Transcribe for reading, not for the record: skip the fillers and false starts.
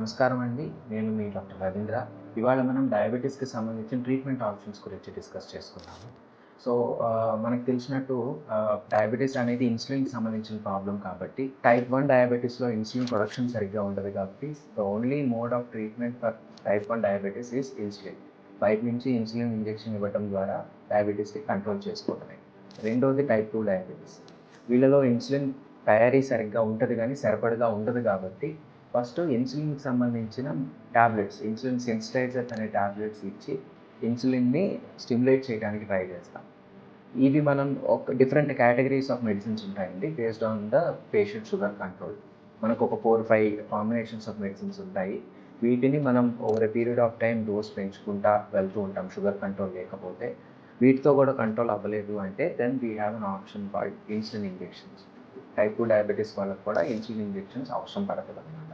నమస్కారం అండి. నేను మీ డాక్టర్ రవీంద్ర. ఇవాళ మనం డయాబెటిస్‌కి సంబంధించిన ట్రీట్మెంట్ ఆప్షన్స్ గురించి డిస్కస్ చేసుకుందాము. సో, మనకు తెలిసినట్టు డయాబెటిస్ అనేది ఇన్సులిన్‌కి సంబంధించిన ప్రాబ్లమ్ కాబట్టి, టైప్ 1 డయాబెటిస్‌లో ఇన్సులిన్ ప్రొడక్షన్ సరిగ్గా ఉండదు కాబట్టి, the only mode of treatment for type 1 diabetes is insulin. బయట నుంచి ఇన్సులిన్ ఇంజెక్షన్ ఇవ్వడం ద్వారా డయాబెటిస్‌ని కంట్రోల్ చేసుకోవడమే. రెండోది టైప్ 2 డయాబెటిస్. వీళ్ళలో ఇన్సులిన్ తయారీ సరిగ్గా ఉంటది గానీ, సరిపడగా ఉండదు కాబట్టి ఫస్ట్ ఇన్సులిన్‌కి సంబంధించిన టాబ్లెట్స్, ఇన్సులిన్ సెన్సిటైజర్స్ అనే టాబ్లెట్స్ ఇచ్చి ఇన్సులిన్‌ని స్టిమ్యులేట్ చేయడానికి ట్రై చేస్తాం. ఇవి మనం ఒక డిఫరెంట్ కేటగిరీస్ ఆఫ్ మెడిసిన్స్ ఉంటాయండి based on the patient sugar control. మనకు ఒక 4, 5 కాంబినేషన్స్ ఆఫ్ మెడిసిన్స్ ఉంటాయి. వీటిని మనం over a period of time dose పెంచుకుంటా వెళ్తూ ఉంటాం షుగర్ కంట్రోల్ లేకపోతే. వీటితో కూడా కంట్రోల్ అవ్వలేదు అంటే then we have an option called insulin injections. Type 2 diabetes వాళ్ళకి కూడా ఇన్సులిన్ ఇంజెక్షన్స్ అవసరం పడతదనమాట.